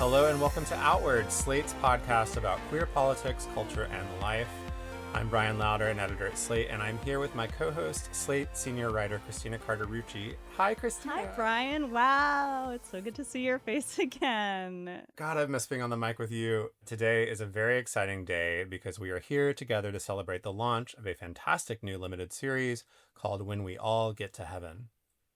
Hello and welcome to Outward, Slate's podcast about queer politics, culture, and life. I'm Brian Lauder, an editor at Slate, and I'm here with my co-host, Slate senior writer Christina Carter-Rucci. Hi, Christina. Hi, Brian. Wow, it's so good to see your face again. God, I've missed being on the mic with you. Today is a very exciting day because we are here together to celebrate the launch of a fantastic new limited series called When We All Get to Heaven.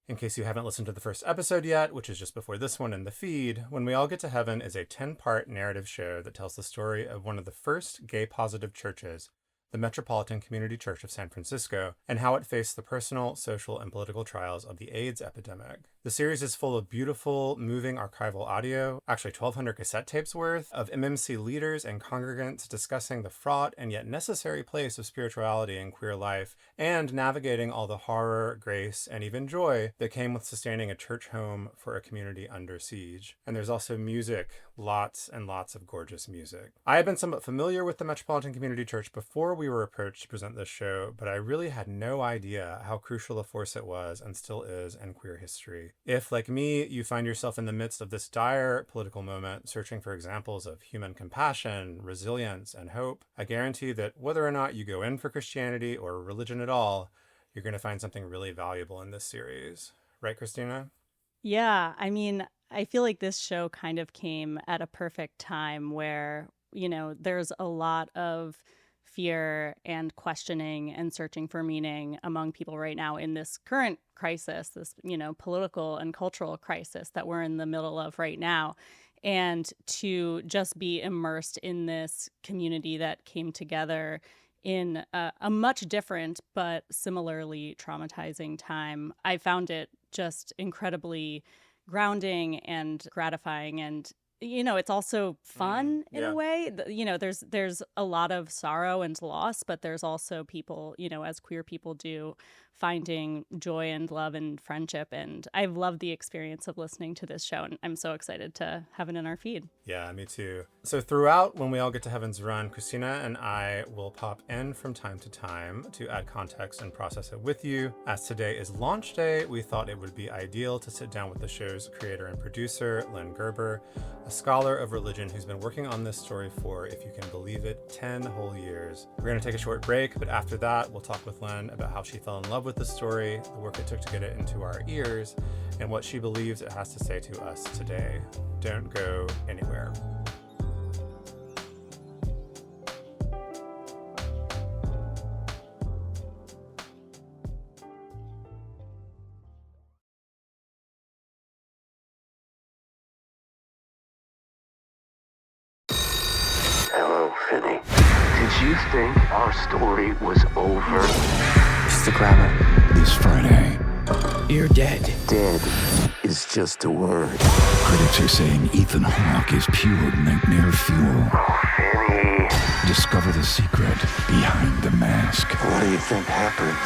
In case you haven't listened to the first episode yet, which is just before this one in the feed, When We All Get to Heaven is a 10-part narrative show that tells the story of one of the first gay-positive churches, the Metropolitan Community Church of San Francisco, and how it faced the personal, social, and political trials of the AIDS epidemic. The series is full of beautiful, moving archival audio, actually 1,200 cassette tapes worth, of MMC leaders and congregants discussing the fraught and yet necessary place of spirituality in queer life, and navigating all the horror, grace, and even joy that came with sustaining a church home for a community under siege. And there's also music, lots and lots of gorgeous music. I had been somewhat familiar with the Metropolitan Community Church before we were approached to present this show, but I really had no idea how crucial a force it was and still is in queer history. If, like me, you find yourself in the midst of this dire political moment, searching for examples of human compassion, resilience, and hope, I guarantee that whether or not you go in for Christianity or religion at all, you're going to find something really valuable in this series. Right, Christina? Yeah, I mean, I feel like this show kind of came at a perfect time where, there's a lot of fear and questioning and searching for meaning among people right now in this current crisis, this, political and cultural crisis that we're in the middle of right now. And to just be immersed in this community that came together in a much different but similarly traumatizing time, I found it just incredibly grounding and gratifying, and it's also fun in a way. There's a lot of sorrow and loss, but there's also people, as queer people do, finding joy and love and friendship. And I've loved the experience of listening to this show, and I'm so excited to have it in our feed. Yeah, me too. So throughout When We All Get to Heaven's run, Christina and I will pop in from time to time to add context and process it with you. As today is launch day, we thought it would be ideal to sit down with the show's creator and producer, Lynne Gerber, a scholar of religion who's been working on this story for, if you can believe it, 10 whole years. We're going to take a short break, but after that, we'll talk with Lynne about how she fell in love with the story, the work it took to get it into our ears, and what she believes it has to say to us today. Don't go anywhere. Hello, Finney. Did you think our story was over? Just a grammar. This Friday, You're dead. Dead is just a word. critics are saying Ethan Hawke is pure nightmare fuel. Finney. Discover the secret behind the mask. What do you think happens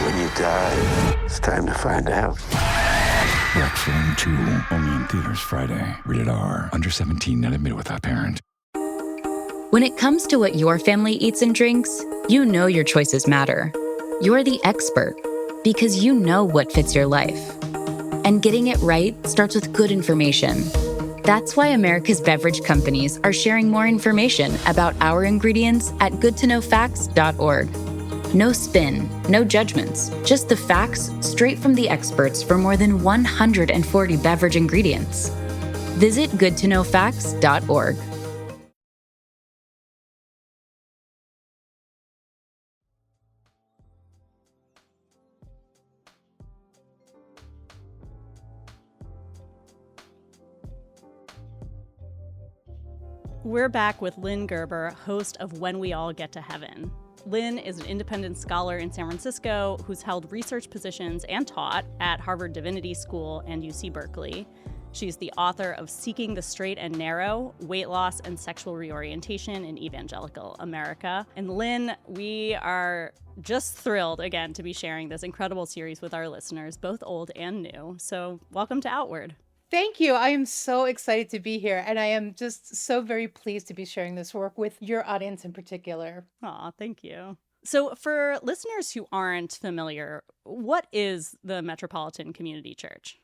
when you die? It's time to find out. Black Phone 2, only in theaters Friday. Rated R, under 17, not admitted without parent. When it comes to what your family eats and drinks, you know your choices matter. You're the expert because you know what fits your life. And getting it right starts with good information. That's why America's beverage companies are sharing more information about our ingredients at goodtoknowfacts.org. No spin, no judgments, just the facts straight from the experts for more than 140 beverage ingredients. Visit goodtoknowfacts.org. We're back with Lynne Gerber, host of When We All Get to Heaven. Lynne is an independent scholar in San Francisco who's held research positions and taught at Harvard Divinity School and UC Berkeley. She's the author of Seeking the Straight and Narrow, Weight Loss and Sexual Reorientation in Evangelical America. And Lynne, we are just thrilled again to be sharing this incredible series with our listeners, both old and new. So welcome to Outward. Thank you. I am so excited to be here, and I am just so very pleased to be sharing this work with your audience in particular. Aw, thank you. So for listeners who aren't familiar, what is the Metropolitan Community Church?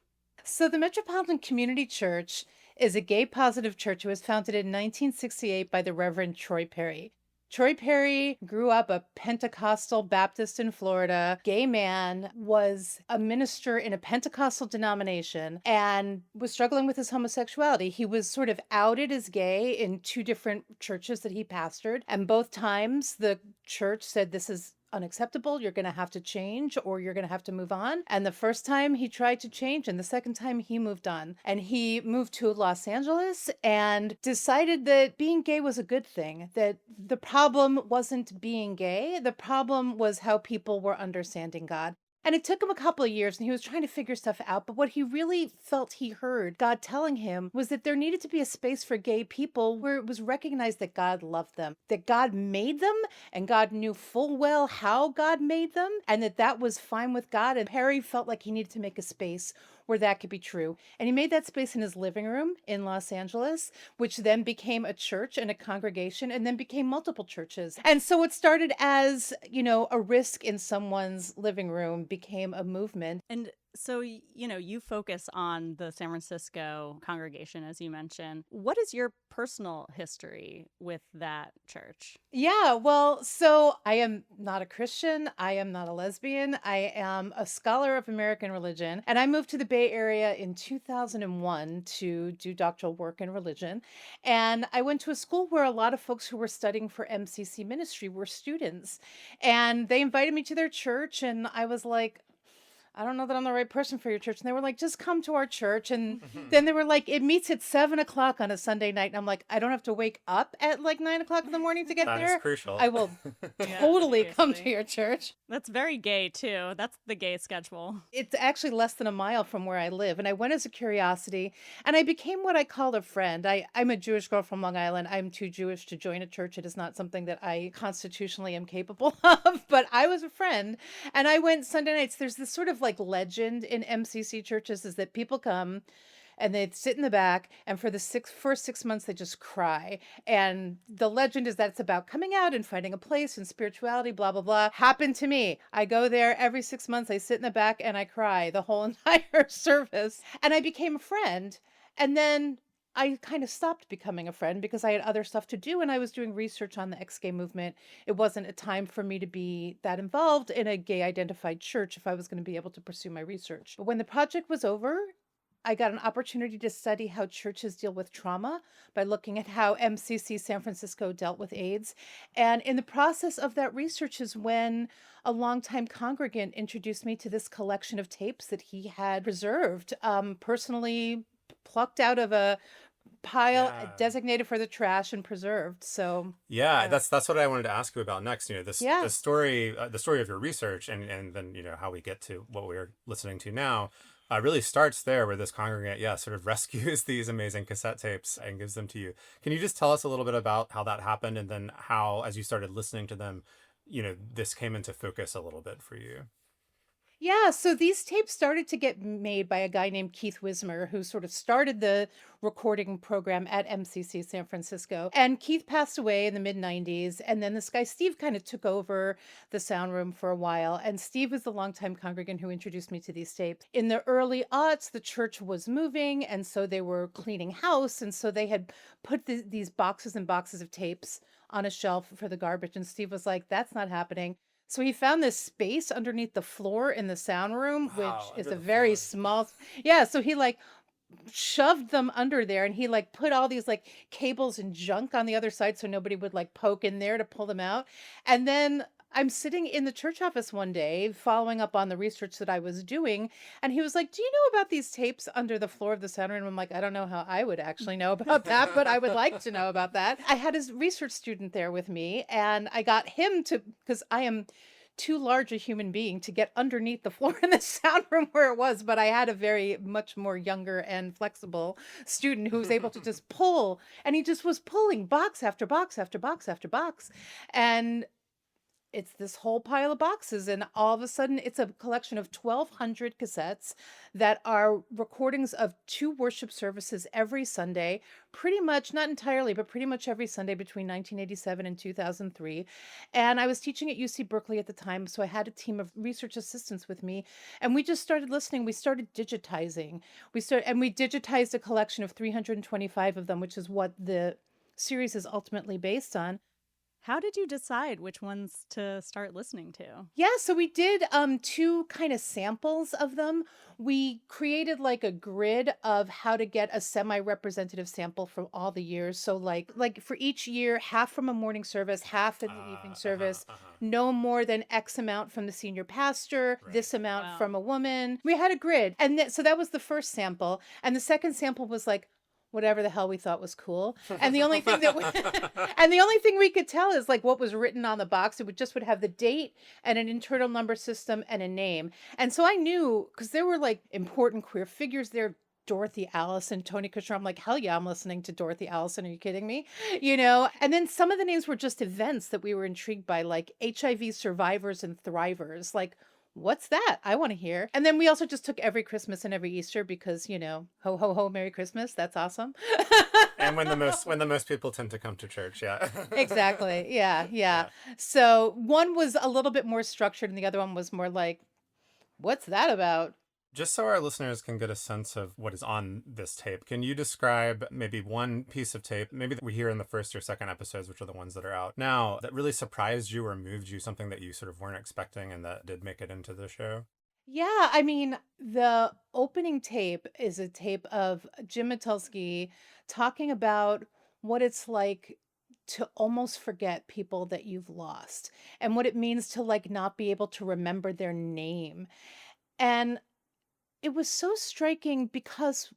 So the Metropolitan Community Church is a gay positive church. It was founded in 1968 by the Reverend Troy Perry. Troy Perry grew up a Pentecostal Baptist in Florida, gay man, was a minister in a Pentecostal denomination, and was struggling with his homosexuality. He was sort of outed as gay in two different churches that he pastored, and both times the church said, this is unacceptable. You're going to have to change or you're going to have to move on. And the first time he tried to change, and the second time he moved on. And he moved to Los Angeles and decided that being gay was a good thing, that the problem wasn't being gay. The problem was how people were understanding God. And it took him a couple of years and he was trying to figure stuff out. But what he really felt he heard God telling him was that there needed to be a space for gay people where it was recognized that God loved them, that God made them, and God knew full well how God made them, and that was fine with God. And Perry felt like he needed to make a space where that could be true. And he made that space in his living room in Los Angeles, which then became a church and a congregation and then became multiple churches. And so it started as, a risk in someone's living room became a movement. And so, you focus on the San Francisco congregation, as you mentioned. What is your personal history with that church? Yeah, well, so I am not a Christian. I am not a lesbian. I am a scholar of American religion. And I moved to the Bay Area in 2001 to do doctoral work in religion. And I went to a school where a lot of folks who were studying for MCC ministry were students. And they invited me to their church. And I was like, I don't know that I'm the right person for your church. And they were like, just come to our church. And then they were like, it meets at 7:00 on a Sunday night. And I'm like, I don't have to wake up at like 9:00 in the morning to get there. That is crucial. I will totally come to your church. That's very gay too. That's the gay schedule. It's actually less than a mile from where I live. And I went as a curiosity and I became what I call a friend. I'm a Jewish girl from Long Island. I'm too Jewish to join a church. It is not something that I constitutionally am capable of, but I was a friend. And I went Sunday nights. There's this sort of like legend in MCC churches is that people come and they sit in the back and for the first 6 months they just cry. And the legend is that it's about coming out and finding a place and spirituality, blah, blah, blah. Happened to me. I go there every 6 months. I sit in the back and I cry the whole entire service. And I became a friend. And then I kind of stopped becoming a friend because I had other stuff to do and I was doing research on the ex-gay movement. It wasn't a time for me to be that involved in a gay identified church if I was going to be able to pursue my research. But when the project was over, I got an opportunity to study how churches deal with trauma by looking at how MCC San Francisco dealt with AIDS. And in the process of that research is when a longtime congregant introduced me to this collection of tapes that he had preserved, personally plucked out of a pile designated for the trash and preserved. So that's what I wanted to ask you about next. The story of your research and then how we get to what we're listening to now really starts there, where this congregant sort of rescues these amazing cassette tapes and gives them to you. Can you just tell us a little bit about how that happened and then how, as you started listening to them, this came into focus a little bit for you? Yeah, so these tapes started to get made by a guy named Keith Wismer, who sort of started the recording program at MCC San Francisco. And Keith passed away in the mid-90s. And then this guy, Steve, kind of took over the sound room for a while. And Steve was the longtime congregant who introduced me to these tapes. In the early aughts, the church was moving. And so they were cleaning house. And so they had put these boxes and boxes of tapes on a shelf for the garbage. And Steve was like, that's not happening. So he found this space underneath the floor in the sound room, which is a very small. Yeah. So he shoved them under there and he put all these cables and junk on the other side so nobody would poke in there to pull them out. And then I'm sitting in the church office one day following up on the research that I was doing. And he was like, do you know about these tapes under the floor of the sound room? I'm like, I don't know how I would actually know about that, but I would like to know about that. I had his research student there with me and I got him because I am too large a human being to get underneath the floor in the sound room where it was, but I had a very much more younger and flexible student who was able to just pull, and he just was pulling box after box after box after box. And it's this whole pile of boxes, and all of a sudden it's a collection of 1,200 cassettes that are recordings of 2 worship services every Sunday, pretty much, not entirely, but pretty much every Sunday between 1987 and 2003. And I was teaching at UC Berkeley at the time, so I had a team of research assistants with me, and we just started listening. We started digitizing. We digitized a collection of 325 of them, which is what the series is ultimately based on. How did you decide which ones to start listening to? Yeah, so we did 2 kind of samples of them. We created like a grid of how to get a semi-representative sample from all the years. So like for each year, half from a morning service, half in the evening service, no more than X amount from the senior pastor, this amount from a woman. We had a grid. And so that was the first sample. And the second sample was like, whatever the hell we thought was cool. And the only thing we could tell is like what was written on the box. It would have the date and an internal number system and a name. And so I knew, because there were like important queer figures there, Dorothy Allison, Tony Kushner. I'm like, hell yeah, I'm listening to Dorothy Allison. Are you kidding me? And then some of the names were just events that we were intrigued by, like HIV survivors and thrivers. Like, what's that? I want to hear. And then we also just took every Christmas and every Easter because, ho, ho, ho, Merry Christmas. That's awesome. And when the most people tend to come to church, yeah. Exactly. Yeah. So one was a little bit more structured and the other one was more like, what's that about? Just so our listeners can get a sense of what is on this tape, can you describe maybe one piece of tape, maybe that we hear in the first or second episodes, which are the ones that are out now, that really surprised you or moved you, something that you sort of weren't expecting and that did make it into the show? Yeah, I mean, the opening tape is a tape of Jim Metelsky talking about what it's like to almost forget people that you've lost and what it means to like not be able to remember their name. And it was so striking because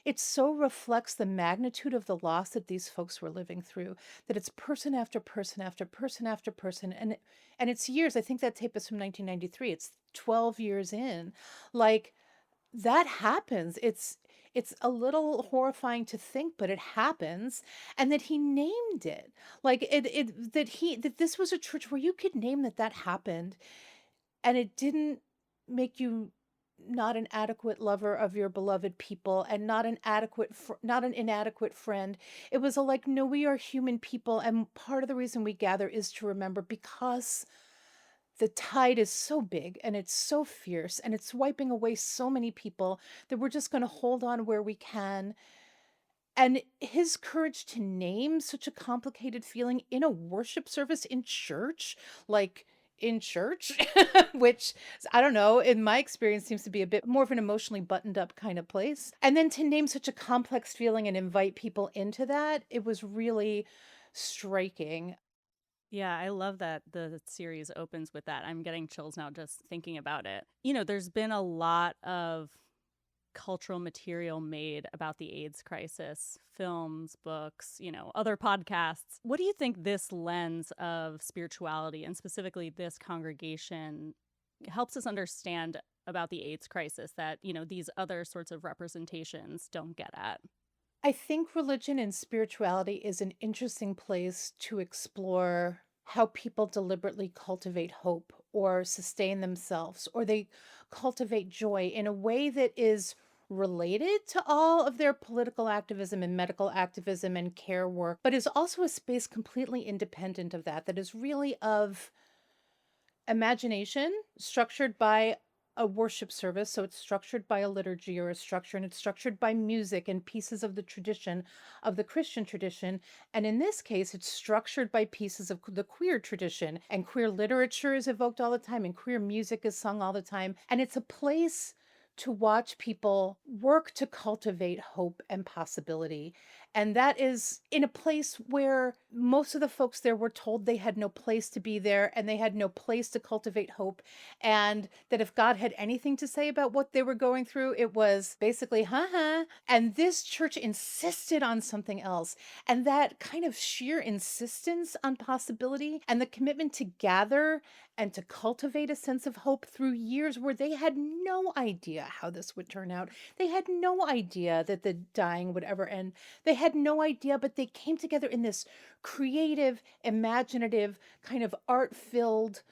it so reflects the magnitude of the loss that these folks were living through, that it's person after person after person after person. And it's years. I think that tape is from 1993. It's 12 years in. Like, that happens. It's a little horrifying to think, but it happens. And that he named it. Like, that this was a church where you could name that happened. And it didn't make you not an adequate lover of your beloved people and not an inadequate friend. It was no, we are human people. And part of the reason we gather is to remember, because the tide is so big and it's so fierce and it's wiping away so many people that we're just going to hold on where we can. And his courage to name such a complicated feeling in a worship service in church, which, I don't know, in my experience seems to be a bit more of an emotionally buttoned up kind of place. And then to name such a complex feeling and invite people into that, it was really striking. Yeah, I love that the series opens with that. I'm getting chills now just thinking about it. There's been a lot of cultural material made about the AIDS crisis, films, books, other podcasts. What do you think this lens of spirituality and specifically this congregation helps us understand about the AIDS crisis that, these other sorts of representations don't get at? I think religion and spirituality is an interesting place to explore how people deliberately cultivate hope or sustain themselves, or they cultivate joy in a way that is related to all of their political activism and medical activism and care work, but is also a space completely independent of that is really of imagination structured by a worship service. So it's structured by a liturgy or a structure, and it's structured by music and pieces of the tradition, of the Christian tradition. And in this case, it's structured by pieces of the queer tradition, and queer literature is evoked all the time, and queer music is sung all the time. And it's a place to watch people work to cultivate hope and possibility. And that is in a place where most of the folks there were told they had no place to be there and they had no place to cultivate hope. And that if God had anything to say about what they were going through, it was basically, And this church insisted on something else. And that kind of sheer insistence on possibility and the commitment to gather and to cultivate a sense of hope through years where they had no idea how this would turn out. They had no idea that the dying would ever end. They had no idea, but they came together in this creative, imaginative, kind of art-filled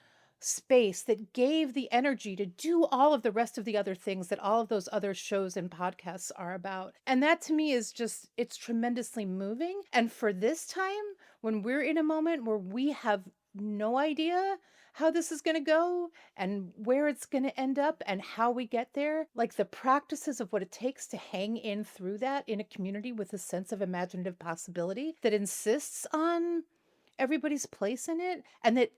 space that gave the energy to do all of the rest of the other things that all of those other shows and podcasts are about. And that to me is just, it's tremendously moving. And for this time, when we're in a moment where we have no idea how this is going to go and where it's going to end up and how we get there, like the practices of what it takes to hang in through that in a community with a sense of imaginative possibility that insists on everybody's place in it and that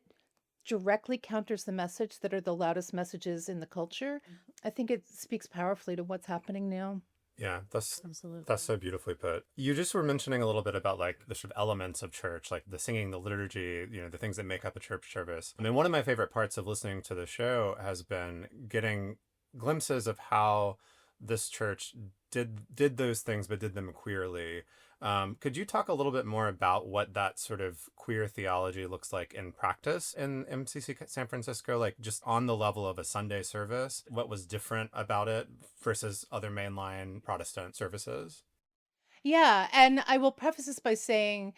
directly counters the message that are the loudest messages in the culture. I think it speaks powerfully to what's happening now. Yeah, Absolutely. that's so beautifully put. You just were mentioning a little bit about like the sort of elements of church, like the singing, the liturgy, the things that make up a church service. I mean, one of my favorite parts of listening to the show has been getting glimpses of how this church did those things, but did them queerly. Could you talk a little bit more about what that sort of queer theology looks like in practice in MCC San Francisco, like just on the level of a Sunday service? What was different about it versus other mainline Protestant services? Yeah, and I will preface this by saying,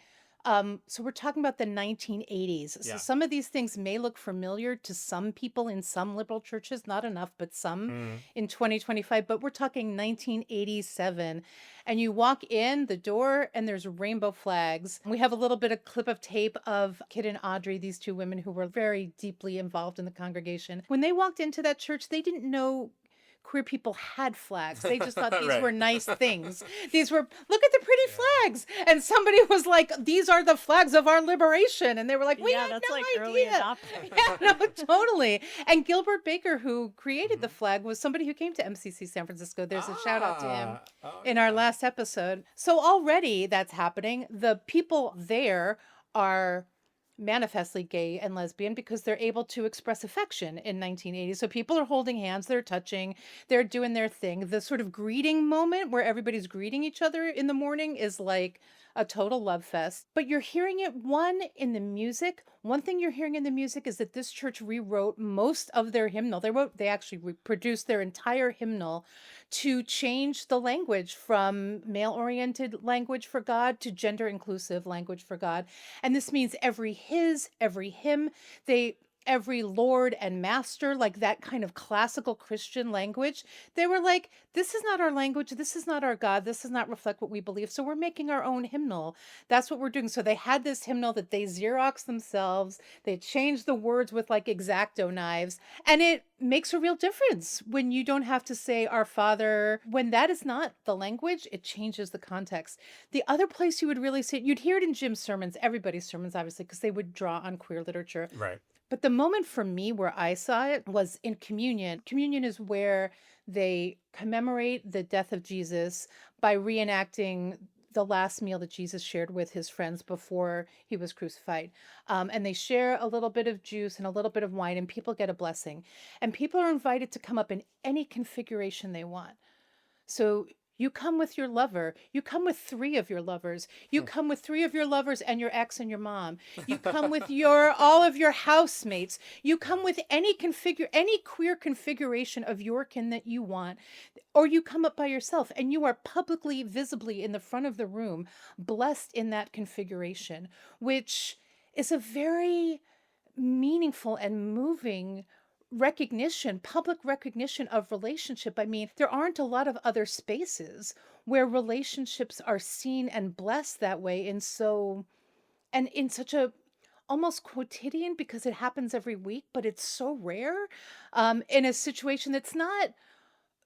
so we're talking about the 1980s. So Yeah. some of these things may look familiar to some people in some liberal churches, not enough, but some Mm. in 2025. But we're talking 1987. And you walk in the door and there's rainbow flags. We have a little bit of clip of tape of Kit and Audrey, these two women who were very deeply involved in the congregation. When they walked into that church, they didn't know queer people had flags. They just thought these Right. were nice things. These were, look at the pretty flags. And somebody was like, these are the flags of our liberation. And they were like, we had that's no like idea. early adopters. Yeah, no, totally. And Gilbert Baker, who created the flag, was somebody who came to MCC San Francisco. There's a shout out to him in our last episode. So already that's happening. The people there are manifestly gay and lesbian because they're able to express affection in 1980. So people are holding hands, they're touching, they're doing their thing. The sort of greeting moment where everybody's greeting each other in the morning is like a total love fest. But you're hearing it, one, in the music. One thing you're hearing in the music is that this church rewrote most of their hymnal. They actually reproduced their entire hymnal to change the language from male-oriented language for God to gender-inclusive language for God. And this means every his, every hymn, every Lord and Master, like that kind of classical Christian language, they were like, this is not our language, this is not our God, this does not reflect what we believe, so we're making our own hymnal. That's what we're doing. So they had this hymnal that they Xeroxed themselves, they changed the words with like X-Acto knives, and it makes a real difference when you don't have to say our Father. When that is not the language, it changes the context. The other place you would really see it, you'd hear it in Jim's sermons, everybody's sermons, obviously, because they would draw on queer literature. Right. But the moment for me where I saw it was in communion. Communion is where they commemorate the death of Jesus by reenacting the last meal that Jesus shared with his friends before he was crucified. And they share a little bit of juice and a little bit of wine, and people get a blessing. And people are invited to come up in any configuration they want. So you come with your lover. You come with 3 of your lovers. You come with 3 of your lovers and your ex and your mom. You come with all of your housemates. You come with any queer configuration of your kin that you want. Or you come up by yourself and you are publicly, visibly in the front of the room, blessed in that configuration, which is a very meaningful and moving public recognition of relationship. I mean, there aren't a lot of other spaces where relationships are seen and blessed that way in such a almost quotidian, because it happens every week, but it's so rare in a situation that's not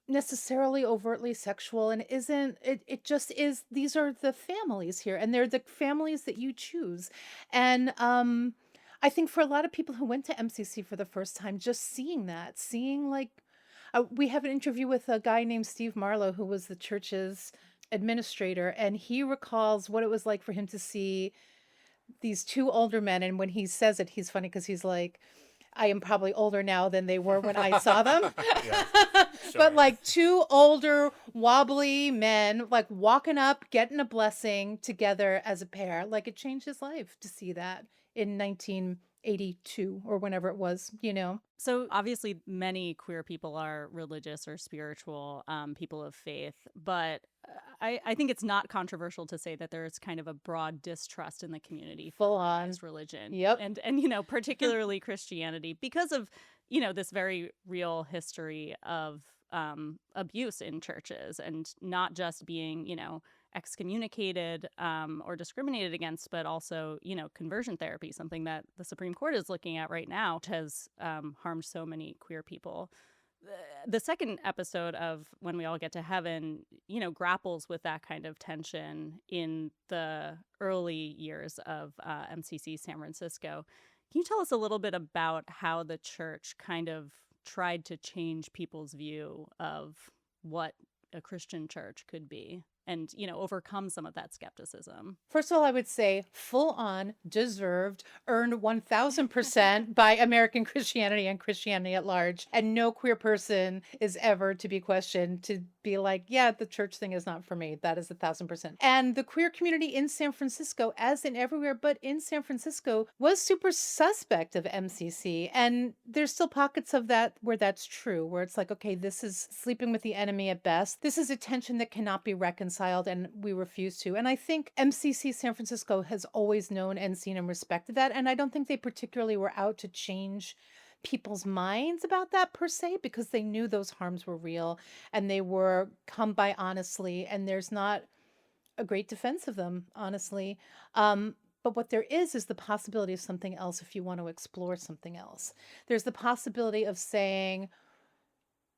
necessarily overtly sexual and it just is. These are the families here, and they're the families that you choose. And I think for a lot of people who went to MCC for the first time, just seeing like, we have an interview with a guy named Steve Marlowe, who was the church's administrator, and he recalls what it was like for him to see these 2 older men. And when he says it, he's funny because he's like, I am probably older now than they were when I saw them. Yeah, sure. But like 2 older, wobbly men, like walking up, getting a blessing together as a pair. Like, it changed his life to see that in 82 or whenever it was, you know. So obviously many queer people are religious or spiritual, people of faith, but I think it's not controversial to say that there's kind of a broad distrust in the community for Full on. organized religion. Yep. And you know, particularly Christianity, because of, you know, this very real history of abuse in churches, and not just being, you know, excommunicated or discriminated against, but also, you know, conversion therapy, something that the Supreme Court is looking at right now, which has harmed so many queer people. The second episode of When We All Get to Heaven, you know, grapples with that kind of tension in the early years of MCC San Francisco. Can you tell us a little bit about how the church kind of tried to change people's view of what a Christian church could be, and, you know, overcome some of that skepticism? First of all, I would say full on, deserved, earned 1000% by American Christianity and Christianity at large. And no queer person is ever to be questioned to be like, yeah, the church thing is not for me. That is 1000%. And the queer community in San Francisco, as in everywhere, but in San Francisco, was super suspect of MCC. And there's still pockets of that where that's true, where it's like, okay, this is sleeping with the enemy at best. This is a tension that cannot be reconciled, and we refuse to. And I think MCC San Francisco has always known and seen and respected that. And I don't think they particularly were out to change people's minds about that per se, because they knew those harms were real and they were come by honestly, and there's not a great defense of them, honestly. But what there is the possibility of something else if you want to explore something else. There's the possibility of saying,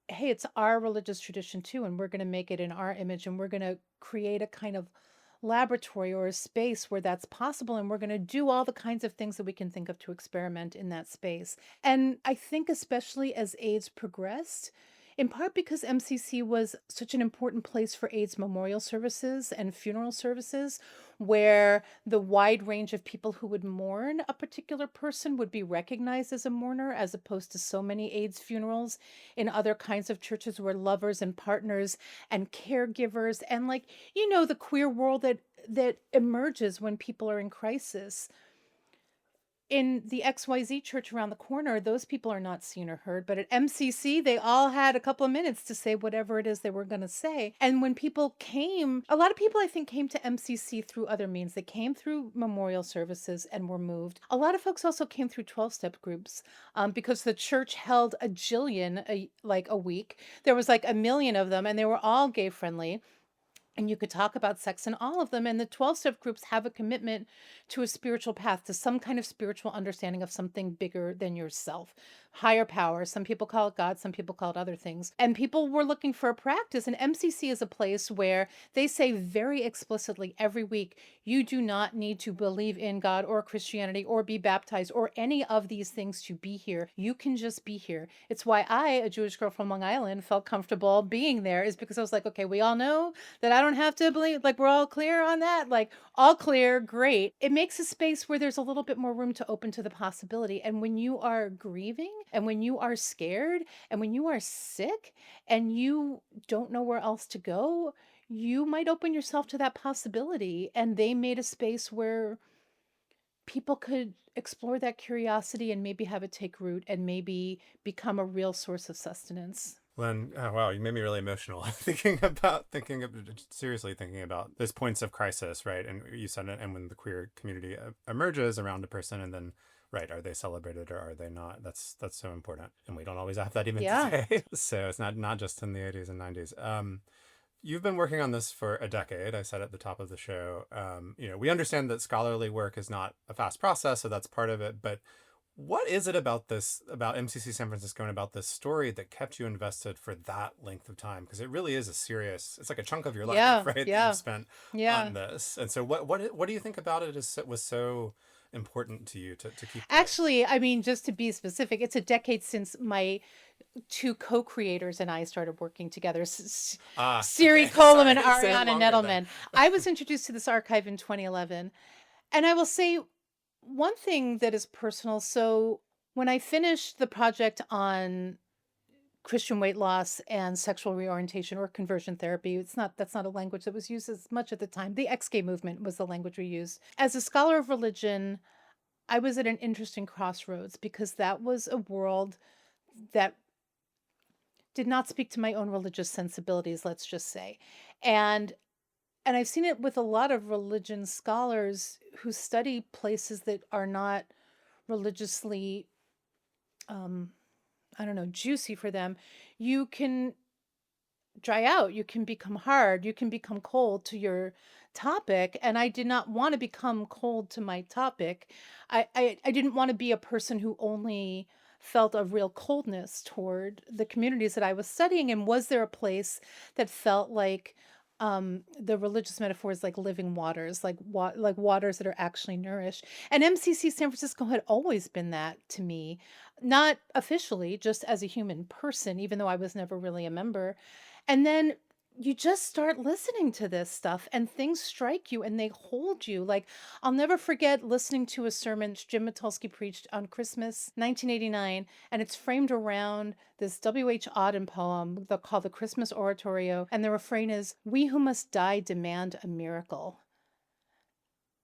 hey, it's our religious tradition too, and we're going to make it in our image, and we're going to create a kind of laboratory or a space where that's possible, and we're going to do all the kinds of things that we can think of to experiment in that space. And I think especially as AIDS progressed, in part because MCC was such an important place for AIDS memorial services and funeral services, where the wide range of people who would mourn a particular person would be recognized as a mourner, as opposed to so many AIDS funerals in other kinds of churches where lovers and partners and caregivers and, like, you know, the queer world that emerges when people are in crisis. In the XYZ church around the corner, those people are not seen or heard. But at MCC, they all had a couple of minutes to say whatever it is they were going to say. And when people came, a lot of people, I think, came to MCC through other means. They came through memorial services and were moved. A lot of folks also came through 12-step groups because the church held a jillion a week. There was like 1 million of them, and they were all gay friendly. And you could talk about sex in all of them. And the 12-step groups have a commitment to a spiritual path, to some kind of spiritual understanding of something bigger than yourself, higher power. Some people call it God, some people call it other things. And people were looking for a practice. And MCC is a place where they say very explicitly every week, you do not need to believe in God or Christianity or be baptized or any of these things to be here. You can just be here. It's why I, a Jewish girl from Long Island, felt comfortable being there, is because I was like, okay, we all know that I don't have to believe, like, we're all clear on that, like, all clear, great. It makes a space where there's a little bit more room to open to the possibility. And when you are grieving, and when you are scared, and when you are sick, and you don't know where else to go, you might open yourself to that possibility. And they made a space where people could explore that curiosity and maybe have it take root and maybe become a real source of sustenance. Lynne, oh, wow, you made me really emotional seriously thinking about those points of crisis, right? And you said it, and when the queer community emerges around a person, and then, right, are they celebrated or are they not? That's so important. And we don't always have that even today. So it's not just in the 80s and 90s. You've been working on this for a decade. I said at the top of the show, you know, we understand that scholarly work is not a fast process, so that's part of it. But what is it about MCC San Francisco and about this story that kept you invested for that length of time? Because it really is it's like a chunk of your life, right? That you've spent on this. And so what do you think about it was so important to you to keep? Actually, I mean, just to be specific, it's a decade since my two co-creators and I started working together, Siri Colum and Ariana Nettleman. I was introduced to this archive in 2011. And I will say one thing that is personal. So when I finished the project on Christian weight loss and sexual reorientation or conversion therapy, that's not a language that was used as much at the time. The ex-gay movement was the language we used. As a scholar of religion, I was at an interesting crossroads because that was a world that did not speak to my own religious sensibilities, let's just say. And and I've seen it with a lot of religion scholars who study places that are not religiously, um, I don't know, juicy for them. You can dry out, you can become hard, you can become cold to your topic. And I did not want to become cold to my topic. I didn't want to be a person who only felt a real coldness toward the communities that I was studying. And was there a place that felt like the religious metaphor is like living waters, like like waters that are actually nourished? And MCC San Francisco had always been that to me, not officially, just as a human person, even though I was never really a member. And then you just start listening to this stuff and things strike you and they hold you. Like, I'll never forget listening to a sermon Jim Matulsky preached on Christmas 1989, and it's framed around this W.H. Auden poem called the Christmas Oratorio, and the refrain is, "We who must die demand a miracle."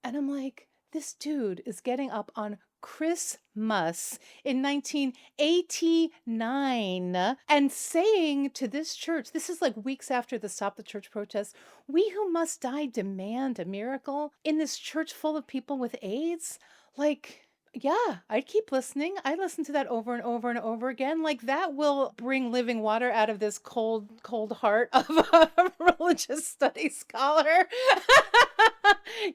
And I'm like, this dude is getting up on Christmas in 1989 and saying to this church, this is like weeks after the Stop the Church protests, "We who must die demand a miracle," in this church full of people with AIDS. Like, yeah, I'd keep listening. I listen to that over and over and over again. Like, that will bring living water out of this cold, cold heart of a religious studies scholar.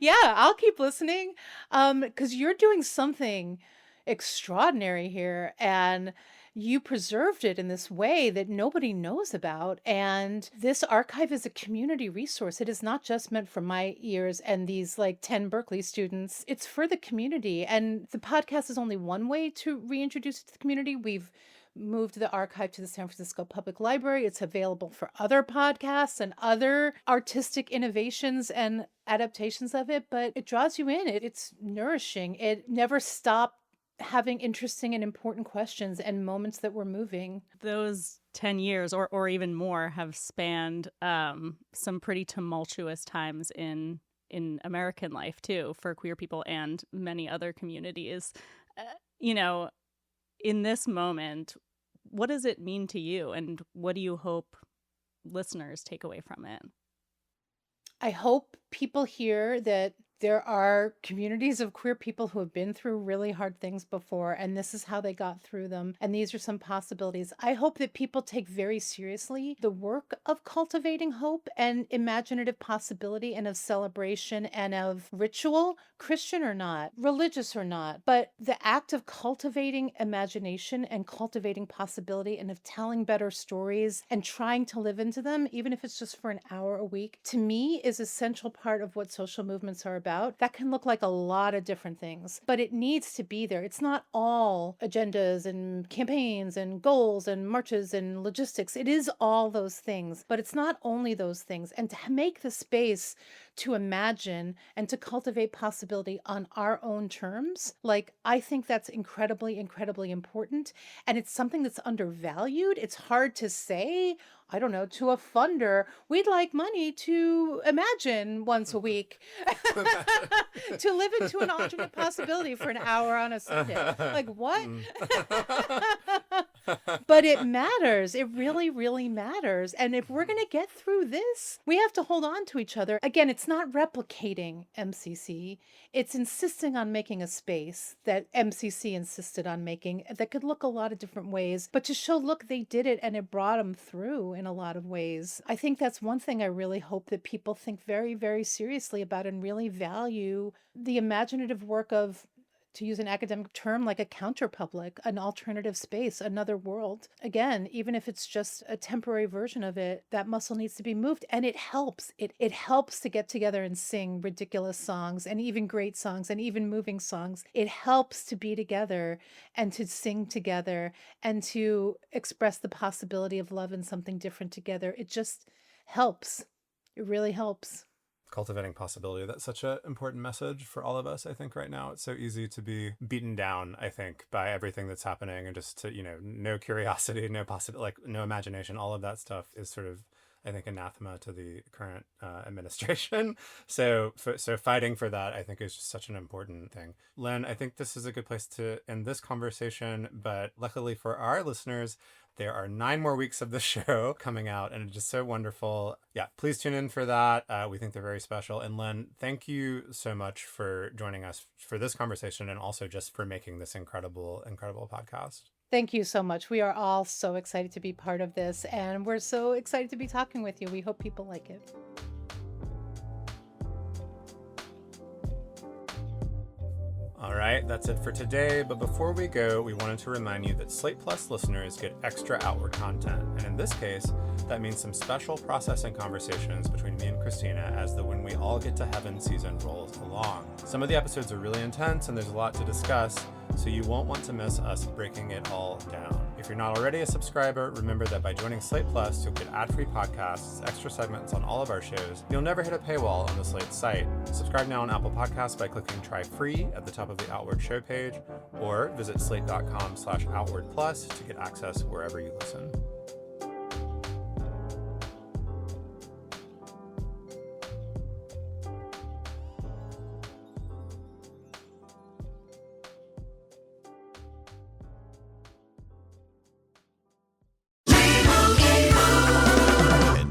Yeah, I'll keep listening. Because you're doing something extraordinary here, and you preserved it in this way that nobody knows about. And this archive is a community resource. It is not just meant for my ears and these like 10 Berkeley students. It's for the community. And the podcast is only one way to reintroduce it to the community. We've moved the archive to the San Francisco Public Library. It's available for other podcasts and other artistic innovations and adaptations of it, but it draws you in. It's nourishing. It never stopped having interesting and important questions and moments that were moving. Those 10 years or even more have spanned some pretty tumultuous times in American life too, for queer people and many other communities. You know, in this moment, what does it mean to you, and what do you hope listeners take away from it? I hope people hear that there are communities of queer people who have been through really hard things before, and this is how they got through them. And these are some possibilities. I hope that people take very seriously the work of cultivating hope and imaginative possibility and of celebration and of ritual, Christian or not, religious or not. But the act of cultivating imagination and cultivating possibility and of telling better stories and trying to live into them, even if it's just for an hour a week, to me is a central part of what social movements are about. That can look like a lot of different things, but it needs to be there. It's not all agendas and campaigns and goals and marches and logistics. It is all those things, but it's not only those things. And to make the space to imagine and to cultivate possibility on our own terms, like, I think that's incredibly, incredibly important. And it's something that's undervalued. It's hard to say, I don't know, to a funder, we'd like money to imagine once a week, to live into an alternate possibility for an hour on a Sunday. Like, what? But it matters. It really, really matters. And if we're going to get through this, we have to hold on to each other. Again, it's not replicating MCC. It's insisting on making a space that MCC insisted on making that could look a lot of different ways, but to show, look, they did it and it brought them through in a lot of ways. I think that's one thing I really hope that people think very, very seriously about and really value the imaginative work of, to use an academic term, like a counterpublic, an alternative space, another world. Again, even if it's just a temporary version of it, that muscle needs to be moved. And it helps. It helps to get together and sing ridiculous songs and even great songs and even moving songs. It helps to be together and to sing together and to express the possibility of love and something different together. It just helps. It really helps. Cultivating possibility. That's such an important message for all of us, I think, right now. It's so easy to be beaten down, I think, by everything that's happening, and just to, no curiosity, no possibility, like no imagination. All of that stuff is sort of I think, anathema to the current administration. So fighting for that, I think, is just such an important thing. Lynne, I think this is a good place to end this conversation, but luckily for our listeners, there are 9 more weeks of the show coming out, and it's just so wonderful. Yeah, please tune in for that. We think they're very special. And Lynne, thank you so much for joining us for this conversation, and also just for making this incredible podcast. Thank you so much. We are all so excited to be part of this, and we're so excited to be talking with you. We hope people like it. All right, that's it for today. But before we go, we wanted to remind you that Slate Plus listeners get extra outward content. And in this case, that means some special processing conversations between me and Christina as the When We All Get to Heaven season rolls along. Some of the episodes are really intense and there's a lot to discuss, so you won't want to miss us breaking it all down. If you're not already a subscriber, remember that by joining Slate Plus, you'll get ad-free podcasts, extra segments on all of our shows. You'll never hit a paywall on the Slate site. Subscribe now on Apple Podcasts by clicking Try Free at the top of the Outward show page, or visit slate.com/outwardplus to get access wherever you listen.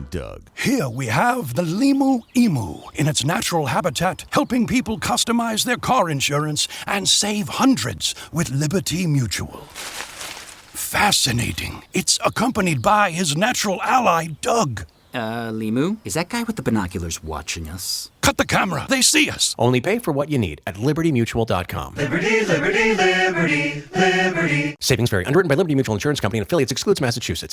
Doug. Here we have the Limu Emu in its natural habitat, helping people customize their car insurance and save hundreds with Liberty Mutual. Fascinating. It's accompanied by his natural ally, Doug. Limu? Is that guy with the binoculars watching us? Cut the camera. They see us. Only pay for what you need at libertymutual.com. Liberty, liberty, liberty, liberty. Savings vary. Underwritten by Liberty Mutual Insurance Company and affiliates. Excludes Massachusetts.